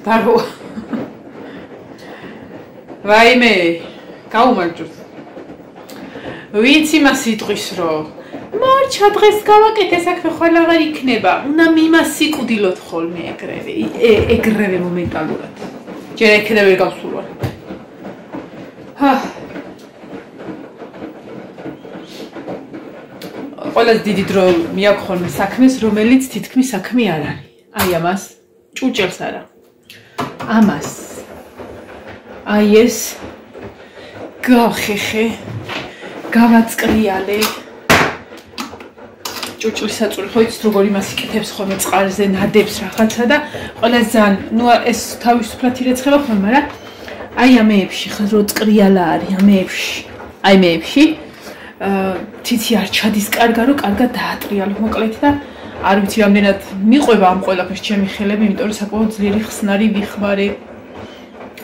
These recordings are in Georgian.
დაგო. ვაიმე, გაუმარჯოს. ვიცი მას იტყვის რომ მარჩა დღეს გავაკეთე საქმე ხოლმე აღარ იქნება. უნდა მიმასიკუდილოთ ხოლმე ეგრევე მომენტალურად. ჯერ ეკედა ვერ გავსულვარ. ყველაზე დიდი დრო მიაქვს ხოლმე საქმეს, რომელიც თითქმის საქმე არ არის. აი ამას ჭუჭელს არა. ამას. აი ეს გავხეხე, გავაწკრიალე. ჭუჭლის საწური ხო იცით როგორ იმას იკეთებს ხოლმე წყალზე, ნადებს რაღაცა და ყველა ძალიან, ნუ ეს თავისუფლად ირეცხება ხოლმე, მაგრამ აი ამეებში ხო რო წკრიალა არის ამეებში. აი მეებში თითი არ ჩადის კარგა რომ კარგად დაატრიალო მოკლედ და არ ვიცი რამდენად მიყვება ამ ყველაფერს ჩემი ხელები, იმიტომ რომ საკმაოდ ძლიერი ხსნარი ვიხმარე.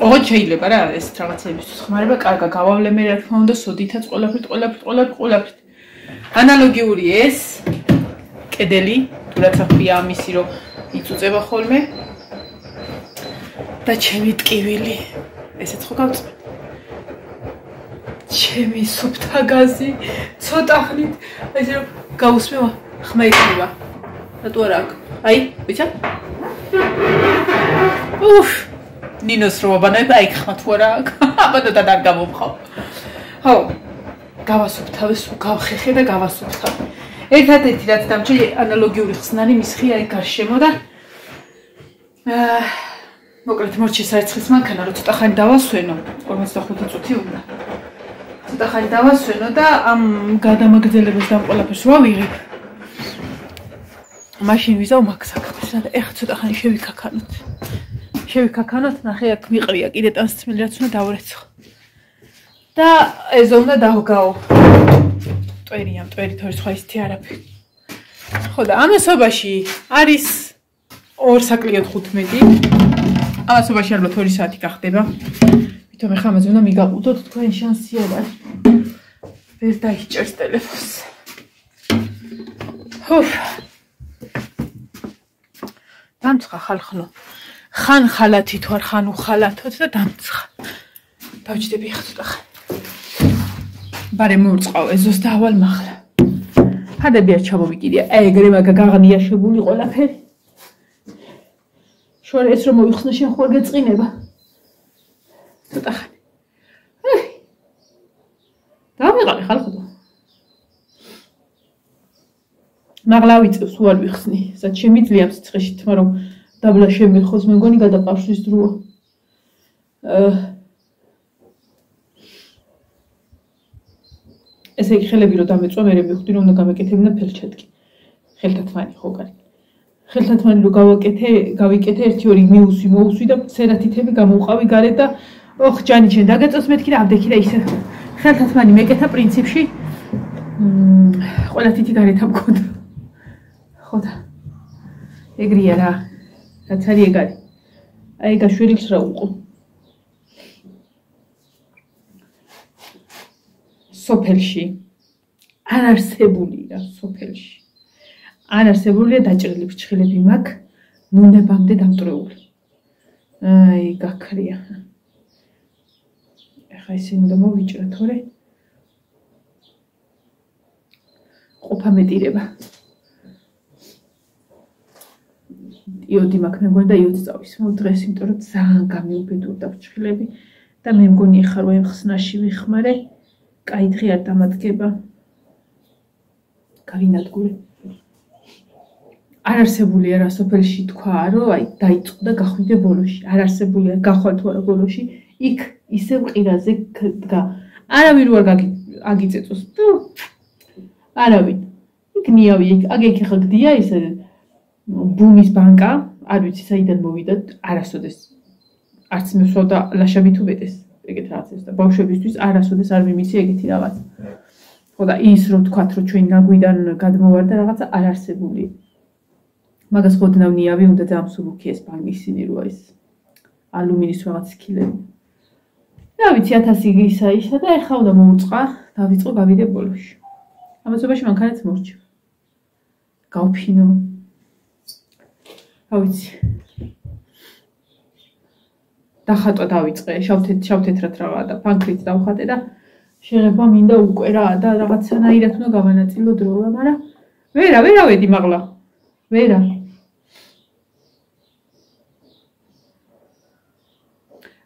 ოღონდ შეიძლება რა ეს რაღაცებისთვის ხმარება კარგა გავავლე მე რა თქმა უნდა სოდითაც ყველაფრით. ანალოგიური ეს კედელი, თუ რაც ახბია ამისი რომ იწუწება ხოლმე და ჩემი ტკივილი. ესეც ხო გავწყვეტ. ჩემი სუფთა გაზი ცოტა ხნით ესე რომ გაუსმევა ხმა იქნება. რატო არა აქ? აი, ვიცა? ნინოს რო აბანებ აი ხმა თუ არა აქ. აბანოდან არ გამომხავ. ხო, გავასუფთავე, სულ გავხეხე და გავასუფთავე. ერთადერთი რაც დამჭირდა ანალოგიური ხსნარი მისხი აი გარშემო და მოკლედ მორჩეს არცხის მანქანა რომ ცოტა ხანი დავასვენო 45 წუთი უნდა. ცოტა ხანი დავასვენო და ამ გადამაგრძელებას და ყველაფერს ვავიღებ. მაშინ ვიზავ მაგ საქმეს და ეხლა ცოტა ხანი შევიქაქანოთ, ნახე აქ მიყრია კიდე ტანსაცმელი რაც უნდა დავრეცხო. და ეზო უნდა დავგაო. მტვერი თორე სხვა ისეთი არაფერი. ხო და ამასობაში არის 2 საკლიოდ 15. ამასობაში ალბათ 2 საათი გახდება. თვითონ ეხლა ამაზე უნდა მიგაყუდოთ თქვენ შანსი არ არის. ვერ დაიჭერს ტელეფონს. დამცხა ხალხნო. ხან ხალათი თუ არ ხან უხალათოთ და დამცხა. დავჭდები ხა ცოტა ხანი. ბარე მოურწყავ ეზოს და ავალ მაღლა. ფადები არ ჩამოვიკიდია. ეგრე მაგა გაღნიაშებული ყველაფერი. შორე ეს რომ მოიხსნა შენ ხوار გეწყინება. ცოტა ხანი. დავიღალე ხალხო. მაღლა ვიწევს უარ ვიხსნი. სად შემიძლია მსიცხეში თმა რომ დაბლა შემიხოს მე მგონი გადაყავშვის დროა. ესე იგი ხელები რომ დამეწვა მე მივხვდი რომ უნდა გამეკეთებინა ფელჩატკი. ხელთათმანი ხო კარგი. ხელთათმანი რომ გავიკეთე 1-2 მოუსვი და სერათითები გამოვყავი გარეთ და ოხ ჯანი შენ დაგეწოს მეთქი და ამდექი და ისე ხელთათმანი მეკეთა პრინციპში ყველა თითი გარეთ ამქონდა. ხო და ეგრეა რა. რაც არის ეგ არის. აი გაშვერილს რა უყო. სოფელში არ არსებულია სოფელში. არ არსებულია დაჭრილი ფრჩხილები მაქვს ნუნებამდე დამტრეული. აი გაქრია. ეხა ისინი უნდა მოვიჭრა თორე ყოფა მეტირება. იოდი მაქვს მე მგონი და იოდი წავისმო დღეს, იმიტომ რომ ძალიან გამიუბედურდა ფრჩხილები და მე მგონი ეხა რომ ამ ხსნაში ვიხმარე კაი დღე არ დამადგება. გავინადგურე. არ არსებულია რა სოფელში თქვა რომ აი დაიწყო და გახვიდე ბოლოში. არ არსებულია გახვალ თუ არა ბოლოში. იქ ისევ ყირაზე დგა. არავინ არ აგიწეწოს. არავინ. იქ ნიავი აქ ხა გდია ისე ბუმის ბანკა, არ ვიცი საიდან მოვიდა, არასოდეს არც მესვავდა ლაშაბი თუ ბედეს. ეგეთ რაღაცებს და ბავშვებისთვის არასოდეს არ მიმიცი ეგეთი რაღაც. ხო და ის რომ თქვათ რომ ჩვენ ნაგვიდან გადმოვარდა რაღაცა არ არსებული. მაგას ხოდნავ ნიავი უნდა დამსუბუქი ეს ბანკი ისინი როა ის ალუმინის რაღაც ქილები. რა ვიცი 1000 ისა და ეხლა უნდა მოუწყა, დავიწყო გავიდე ბოლოში. ამასობაში მანქანაც მორჩა. გავფინო. რა ვიცი. დახატვა დავიწყე, შავთეთრად რაღაცა და ფანქრით დავხატე და შეღება მინდა უკვე რა და რაღაცანაირად უნდა გავანაწილო დრო, მაგრამ ვერა ვედი მაღლა. ვერა.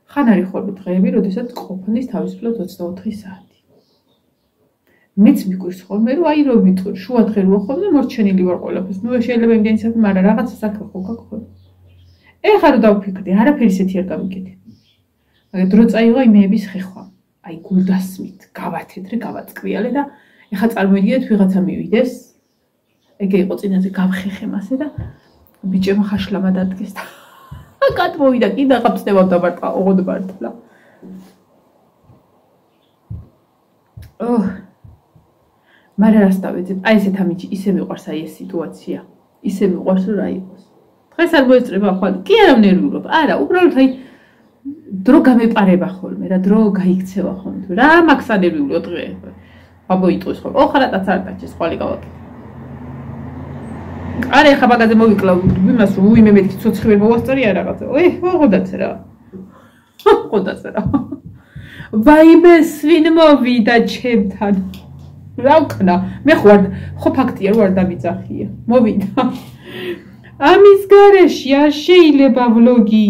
ხან არის ხოლმე დღეები, როდესაც ყოფნის თავისუფლად 24 საათი. მეც მიგვირს ხოლმე, რომ აი რომ ვიტყვი, შუადღე რო ხოლმე მორჩენილი ვარ ყველაფერს. ნუ შეიძლება იმდენი საათი, მაგრამ რაღაცა საქმე ხო გაქვს ხოლმე. ეხლა რომ დავფიქრდი, არაფერი ისეთი არ გამიგეთ. მაგრამ დრო წაიღო იმეების ხეხვა. აი გულდასმით, გავათეთრე, გავაწკრიალე და ეხლა წარმოიდგინეთ ვიღაცა მივიდეს. ეგ იყო წინაზე გავხეხე მასე და ბიჭებმა ხაშლამა დადგეს და კატ მოვიდა კიდე აღწევავ დამარტყა ოღონდ მართლა. მაგრამ რას დავეძებ? აი ესეთ ამიჯი ისე მიყვარს აი ეს სიტუაცია. ისე მიყვარს რომ რა იყოს. დღეს არ მოეწრება ხვალ. კი არა ნერვიულობ. არა, უბრალოდ აი დრო გამეპარება ხოლმე რა, დრო გაიქცევა ხოლმე. რა მაქსა ნერვიულიო დღე. აბა იტყვის ხოლმე. ოხარატაც არ დაჭეს ხვალე გავაკეთე. არა ეხა მაგაზე მოვიკლავ იმას რომ უიმე მეთქი ცოცხი ვერ მოვასწრია რაღაცა. ოღონდაც რა. ოღონდაც რა. ვაიმე სვინ მოვიდა ჩემთან. რა ვქნა? მე ხო ფაქტია რომ არ დამიძახია. მოვიდა. ამის გარეშე არ შეიძლება ვლოგი.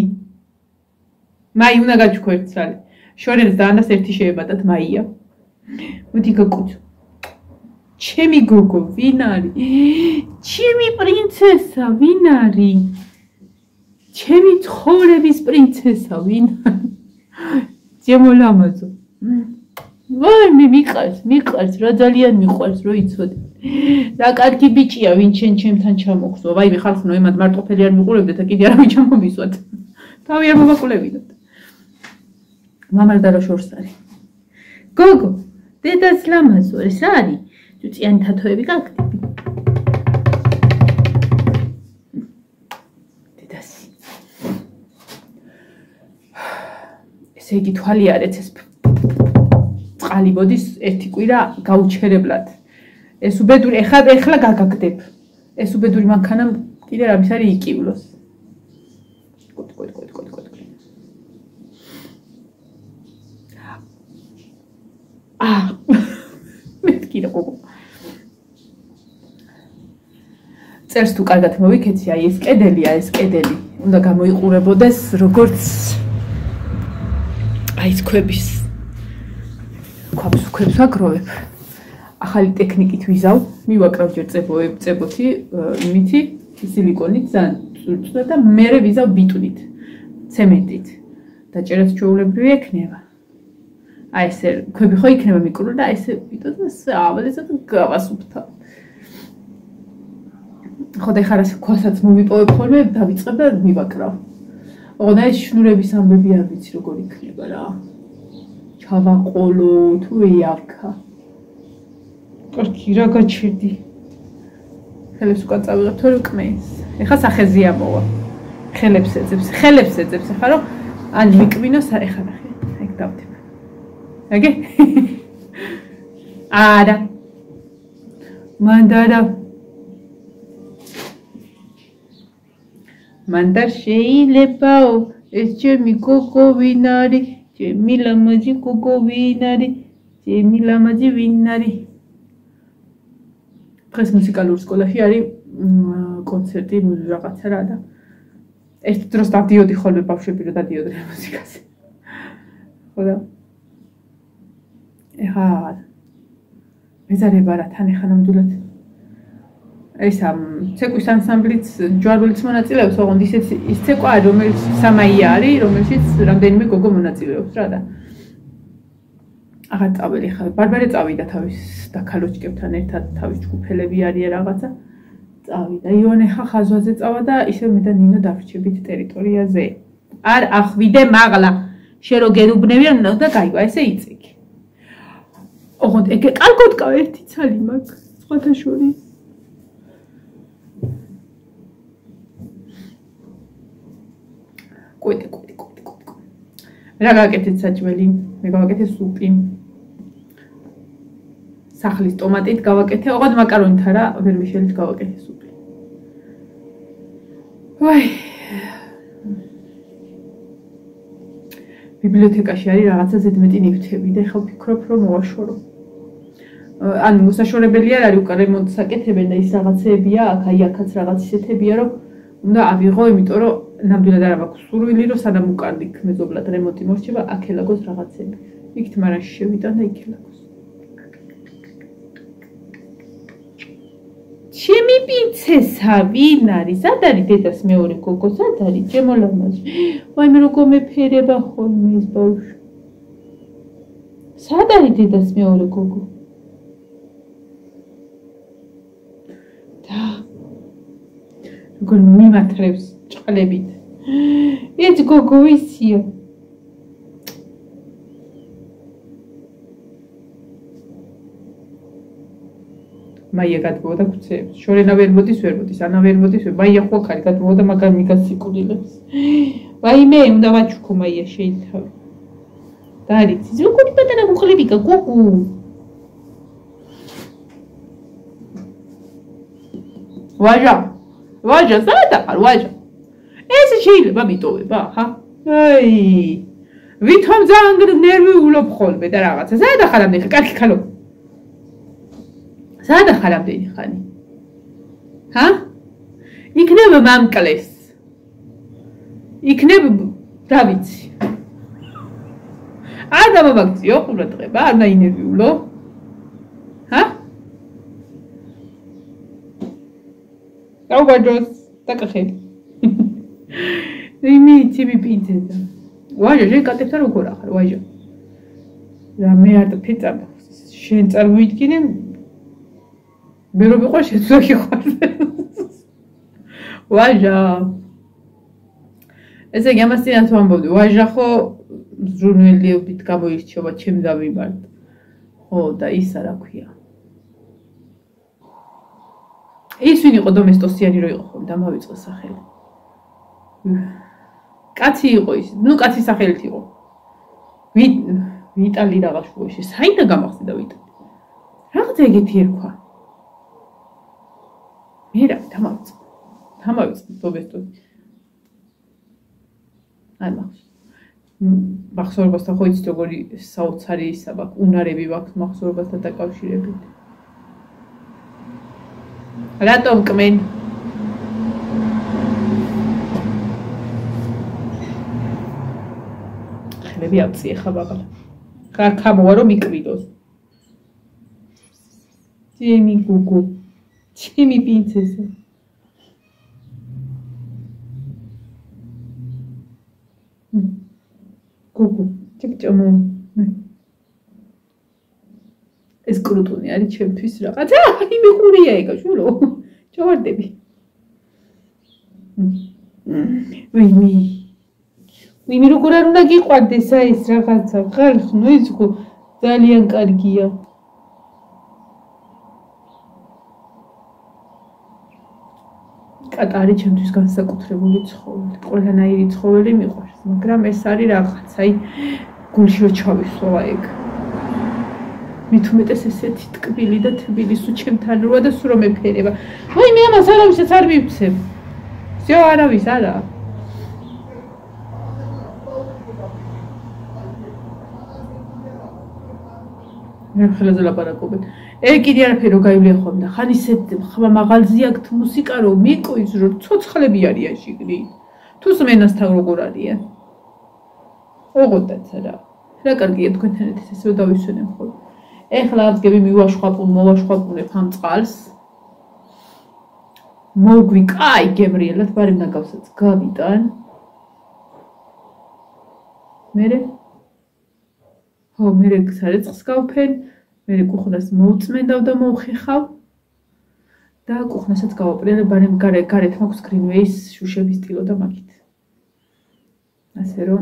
მაი უნდა გაჩქვერცალე. შორენს და ანას ერთი შეებადათ მაია. მოდი გაკუცო. ჩემი გოგო ვინ არის? ჩემი პრინცესა ვინ არის? ჩემი ცხოვრების პრინცესა ვინ არის? ძემოლამაზო. ვაი მე მიყვარს, რა ძალიან მიყვარს, რო იცოდე. რა კარგი ბიჭია, ვინ ჩემთან ჩამოხსო. ვაი მე ხალხნო ემად მარტყოფელი არ მიყურებდეთ და კიდე არავინ ჩამომისვათ. თავი არ მომაკულებინოთ. მამალ და რა შორს არის. გოგო, დედას ლამაზო, ეს არის? წიანი თათოები გაგდები. დედასი. ესე იგი თვალი არის ეს წყალი ბოდის ერთი კვირა გაუჩერებლად. ეს უბედური ეხლა გაგაგდებ. ეს უბედური მანქანა კიდე რამის არის იკივლოს. კოტ. მეთქი რა გოგო. წერს თუ კარგად მოვიქეცი, აი ეს კედელი. უნდა გამოიყურებოდეს როგორც აი ეს ქვების ქვებს ვაგროვებ. ახალი ტექნიკით ვიზავ, მივაკრავ ჯერ წებოთი, იმითი, სილიკონით, ძალიან წვრთნა და მერე ვიზავ ბიტვნით, ცემენტით. დაჭერაც ჩვეულებრივი ექნება. აი ესე ქვები ხო იქნება მიკრო და ესე ვიტო და სავალესაც გავასუფთავ. ხო და ხარ ასე ქვასაც მოვიპოვებ ხოლმე, დავიწყებ და მივაკრავ. ოღონდ აი შნურების ამბები არ ვიცი როგორ იქნება რა. ჩავაყოლო თუ ეაქა. კარგი რა გაჩერდი. ხელებს უკან წავიღებ თორე უკმეის. ეხა სახეზია მოვა. ხელებს ეძებს ახლა რომ ან მიკმინოს ეხა ნახე. ეგ დავდებ. აგე? არა. მანდა შეიძლებაო ეს ჩემი გოგო ვინ არის? ჩემი ლამაზი გოგო ვინ არის? ჩემი ლამაზი ვინ არის? დღეს მუსიკალურ სკოლაში არის კონცერტი რაღაცა რა და ერთ დროს დავდიოდი ხოლმე ბავშვები რომ დადიოდნენ მუსიკაზე. ხო და ეხა მეზარება რა თან ეხა ნამდვილად ეს ამ ცეკვის ანსამბლიც ჯვარველიც მონაწილეობს, ოღონდ ის ცეკვა რომელიც სამაია არის, რომელშიც რამდენიმე გოგო მონაწილეობს რა და აღარ წაველი ხა ბარბარე წავიდა თავის და ქალოჩკებთან ერთად თავის ჯგუფელები არიან რაღაცა წავიდა იონე ხა ხაზვაზე წავა და ისე მე და ნინო დავრჩებით ტერიტორიაზე არ ახვიდე მაღლა შენ რო გერუბნევიან და გაიგო ესე იწიქი ოღონდ ეგ კარგოდ ყავ ერთი ცალი მაქვს სხვათა შორის კუიტი რა გაკეთეთ საჭმელი მე გავაკეთე სუპი სახლის ტომატით გავაკეთე ოღონდ მაკარონით არა ვერმიშელით გავაკეთე სუპი ვაი ბიბლიოთეკაში არის რაღაცა ზედმეტი ნივთები და ეხლა ვფიქრობ რომ მოვაშორო. ანუ მოსაშორებელი არ არის უკან რემონტს აკეთებენ და ის რაღაცეებია აქ აი აქაც რაღაც ისეთებია რომ უნდა ავიღო, იმიტომ რომ ნამდვილად არ მაქვს სურვილი რომ სანამ უკან იქ მეზობლად რემონტი მორჩება, აქ ელაგოს რაღაცები. იქით მარაში შევიტან და იქ ელაგოს. ჩემი პრინცესა ვინ არის? სად არის დედას მეორე გოგო? სად არის? ჩემო ლამაზი. ვაიმე როგორ მეფერება ხოლმე ეს ბავშვი. სად არის დედას მეორე გოგო? და როგორ მიმართრებს ჭყლებით. ეს გოგო ისია. მაია გადმოვდა ქუცეებს. შორენა ვერ მოდის, ანა ვერ მოდის. მაია ხო აქ არის გადმოვდა, მაგრამ მიგას სიკვდილებს. ვაიმე, უნდა ვაჩუქო მაია შეიძლება. და არის ის როგორი პატარა გუხლებიკა გოგო. ვაჟა, სად ახარ ვაჟა? ეს შეიძლება მიტოვება, ხა? აი. ვითომ ძალიან ნერვიულობ ხოლმე და რაღაცა. სად ახარ ამდენი ხანი? კარგი ხალო. სად ახარ ამდენი ხანი? ჰა? იქნება მამკლეს. იქნება რა ვიცი. არ დამაბაქციო ყურადღება, არ ნაინერვიულო. ჰა? აუგაჯოს დაკახები. იმითი მიპინცედა. ვაჟა, შენ კატებთან როგორ ახარ, ვაჟა? რა მე არ ფეწა. შენ წარმოიდგინე მე რო ვიყო შეცვლა ხარ. ვაჟა. ესე იგი ამას წინათ ვამბობდი, ვაჟა ხო ზრუნველიობით გამოირჩევა, ჩემ დავიბარდ. ხო და ის არა ქვია. ის ვინ იყო დომესტოსიანი რო იყო ხომ დამავიწყე სახელი. კაცი იყო ის, ნუ კაცის სახელით იყო. ვიტალი რაღაც შუაში, საიდან გამახსენდა ვიტალი. რაღაც ეგეთი ერქვა. მე რა დამავიწყე დომესტოსი. აი მახსოვრებასთან ხო იცით როგორი საოცარი ისა მაქვს, უნარები მაქვს მახსოვრებასთან დაკავშირებით. რატომ კმენ? ხლები აწიე ხა ბაბალა. ხა მოვა რომ მიკრიდოს. ჩემი გოგო, ჩემი პრინცესა. გოგო, ჭიჭომო. ეს კრუტონი არის ჩემთვის რაღაცა. აი მიყურია ეგა შულო. ჩავარდები. ვინმე როგორ არ უნდა გიყვარდეს აი ეს რაღაცა. ხალხო, ის ხო ძალიან კარგია. კატა არის ჩემთვის განსაკუთრებული ცხოველი. ყველანაირი ცხოველი მიყვარს, მაგრამ ეს არის რაღაც, აი გულში რო ჩავისვა ეგ. მით უმეტეს ესეთი ტკბილი და თბილი სულ ჩემთან როა და სულ რომ მეფერება. ვაი მე ამას არავისაც არ მივცემ. всё არავის არა. მე ხელაზე ლაპარაკობენ. კიდე არაფერი რო გაივლია ხომ და ხან ისეთ მაღალზია აქ მუსიკა რო მიყვის რო ცოცხლები არიან შიგნით. თუ სმენასთან როგორ არიან? ოღონდაც რა. რა კარგია თქვენთან ერთად ესე დავისვენებ ხოლმე. ეხლა აღდგები მოვაშხვაპუნებ ამ წყალს. მოგვი კაი გემრიელად ბარემ ნაგავსაც გავიტან. მერე ხო მერე სარეცხს გავფენ. მერე კუხნას მოვწმენდავ და მოვხეხავ და კუხნასაც გავაპრიალებ ბარემ გარეთ მაქვს გრინვეის შუშების სტილო და მაგით. ასე რომ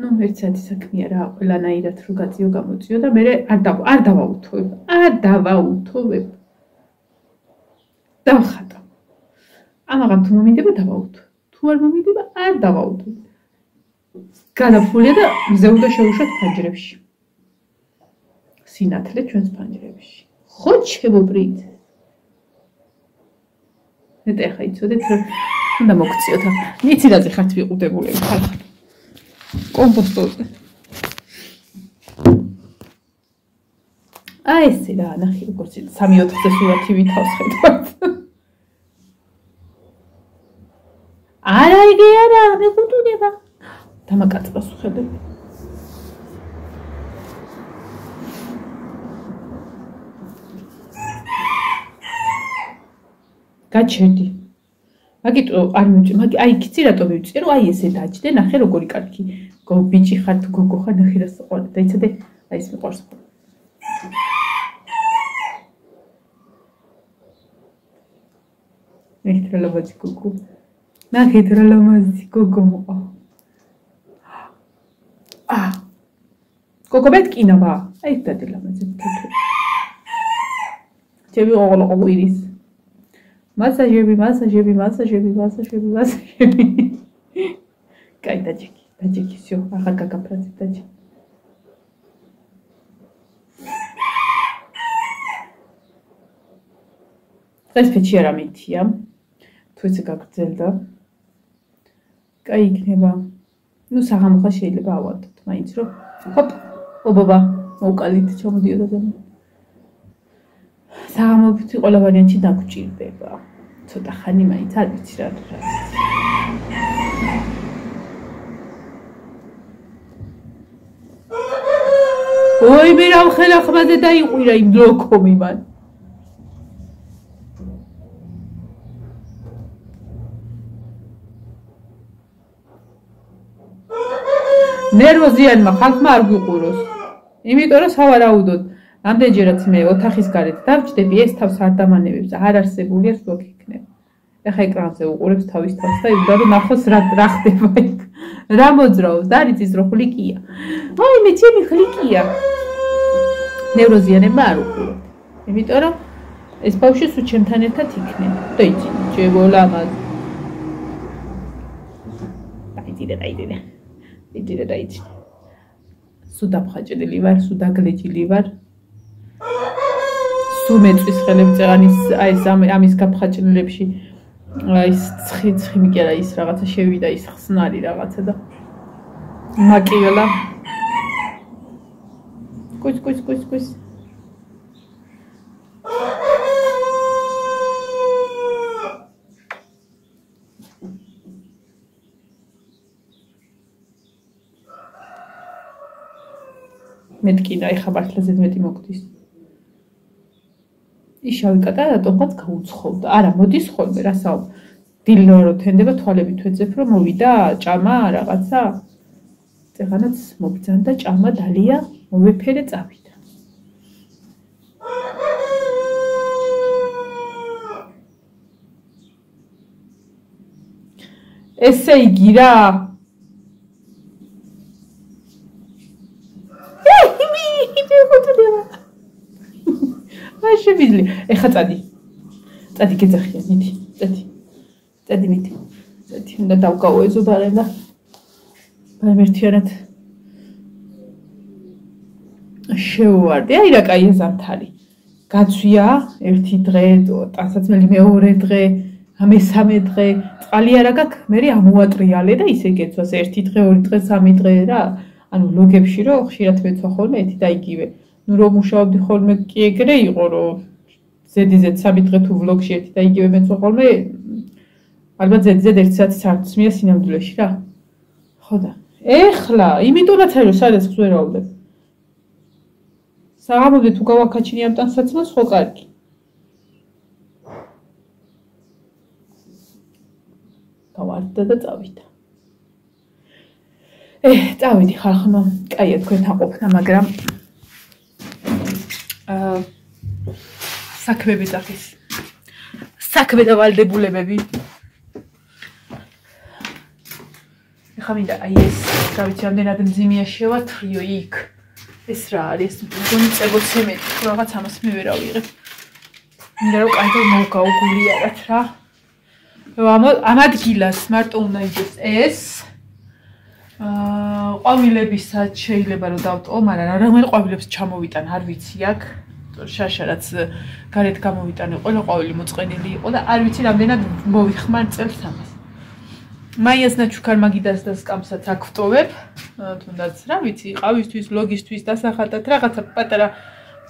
ნუ ერთ საათი საქმეა რა, ყველანაირად რო გაწიო გამოწიო და მე არ დავაუთოვებ. დავხატო. ამაღამ თუ მომინდება დავაუთო. თუ არ მომინდება არ დავაუთო. გადაფულია და მზე უნდა შევუშვათ ფანჯრებში. სინათლე ჩვენს ფანჯრებში. ხო ჩემო პრინცესა. მე ეხა იცოდეთ რომ უნდა მოგწიოთ. ნიცილაზე ხართ ვიყუდებულები ხალხი. კომპოსტოზე. აი ესე რა, ნახე როგორც 3-4-ზე სურათი ვითავს ხედავთ. არა იგი არა, მეგუტუნება. დამაკაცებას ვხედები. გაჩერდი. მაგიტო არ მივწი, მაგ აი კიცი რატო მივწირო? აი ესე დაჭდე, ნახე როგორი კარგი. ბიჭი ხარ თუ გოგო ხარ, ნახე რა სიყვარული. დაიცადე, აი ეს მიყვარს. ნახე რა ლამაზი გოგო. ნახე რა ლამაზი გოგო მოყვა. გოგო მეთკინება. აი დადი ლამაზი თეთრი. ჩემი ოღონდ ყვირის. მასაჟები. კაი დაჯექი, всё, ახლა გაგაფრაზე დაჯექი. ეს ფეჩი არ ამითია. თუ ესე გაგრძელდა. კაი იქნება. ნუ საღამოხა შეიძლება ავადოთ, მაინც რომ ჰოპ, ობობა, მოვკალით ჩამოდიოდა და საღამოთი ყველა ვარიანტი დაგჭირდება. ცოტა ხანი მაინც არ ვიცი რა. ой, მე რა ხელა ხმაზე დაიყვირა იმ ლოქომი მან. ნერვოზიანმა ხალხმა არ გვიყუროს. იმიტომ რომ სავარაუდოდ ამდენჯერაც მე ოთახის გარეთ დავჭდები, ეს თავს არ დამანებებს, არ არსებულია სლოქი იქნება. ეხა ეკრანზე უყურებს თავის თავს და იბდა რომ ნახოს რა ხდება იქ. რა მოძრაობს და არ იცის რომ ხლიკია. აი მე ჩემი ხლიკია. ნევროზიანებმა არ უყუროთ. იმიტომ რომ ეს ბავშვი სულ ჩემთან ერთად იქნება. და იცი, ჩემო ლამაზ. დაიძინე. სულ დაფხაჭდილი ვარ, სულ დაგლეჭილი ვარ. სულ მეწვის ხელებს წეღანის აი ეს ამის გაფხაჭლილებში აი ეს ცხი მიკერა ის რაღაცა შევიდა ის ხსნარი რაღაცა და მაკიელა კუს მეთკინა ეხა მართლა ზედმეტი მოგდის იშავი კატა რატომღაც გაუცხოვდა. არა, მოდის ხოლმე, რა საუბ. დილო რო თენდება თვალები თვეძებ რომ მოვიდა ჭამა რაღაცა. წეღანაც მობძანდა ჭამა დალია, მოვეფერე წავიდა. ესე იგი რა. შევიძლი. ეხა წადი გეძახია მიდი. წადი მიდი. უნდა დავგავო ეზობარენ და ერთიანად შევვარდი. აი რა კაია ზამთარი. გაცვია ერთი დღე, ტანსაცმელი მეორე დღე, მესამე დღე, წყალი არა გაქვს, მე ამოატრიალე და ისე გეცვას ერთი დღე, ორი დღე, სამი დღე რა. ანუ ლოგებში რო ხშირად მეცვა ხოლმე ერთი და იგივე. ნუ რომ მუშაობდი ხოლმე კი ეგრე იყო რომ ზედიზედ 3 დღე თუ ვლოგში ერთი და იგივე მეცვა ხოლმე ალბათ ზედიზედ 1 საათი წარწმია სინამდვილეში რა ხო და ეხლა იმიტომაც არის რომ სადაც ხსვერავდებ საღამოდი თუ გავაკაჩინი ამ ტანსაცმელს ხო კარგი გავარდა და წავიდა წავიდი ხალხო კაია თქვენთან ყოფნა მაგრამ საქმეები სახის საქმე და ვალდებულებები ეხლა მინდა აი ეს გავიცი ამდენად მძიმეა შევათრიო იქ ეს რა არის მგონი წებოცემეტი თუ რაღაც ამას მე ვერ ავიღებ მინდა რომ კაი მოვგაუგულიერად რა ამ ადგილას მარტო უნდა იყოს ეს ყვავილებისაც შეიძლება რომ დავტოვო, მაგრამ რომელ ყვავილებს ჩამოვიტან არ ვიცი აქ. შაშა რაც გარეთ გამოვიტანე, ყველა ყვავილი მოწყენილი იყო და არ ვიცი რამდენად მოვიხმარ წელს ამას. მაიას ნაჩუქარ მაგიდას და სკამსაც აქ ვტოვებ. თუნდაც რა ვიცი, ყავისთვის, ვლოგისთვის დასახატად რაღაცა პატარა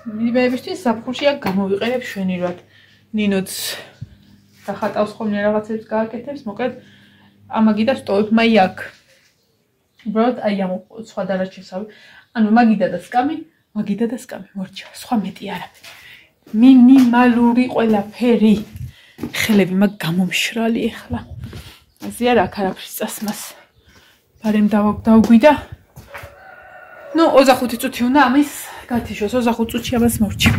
მიბებისთვის საფხურში აქ გამოვიყენებ შვენივრად. ნინოც დახატავს ხოლმე რაღაცებს გააკეთებს, მოკლედ ამაგიდას ვტოვებ მაი აქ. უბრალოდ აი ამ სხვა დარაჩესავი. ანუ მაგიდა და სკამი მორჩა, სხვა მეტი არაფერი. მინიმალური ყველაფერი. ხელები მაგ გამომშრალი ახლა. ასე არა აქ არაფრის წასმას. ბარემ დავგვიდა. ნუ 25 წუთი უნდა ამის გათიშოს, 25 წუთში ამას მორჩი.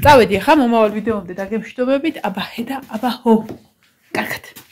წავედი ახლა მომავალ ვიდეომდე დაგემშვიდობებით, აბა ჰე და აბა ჰო. კარგად.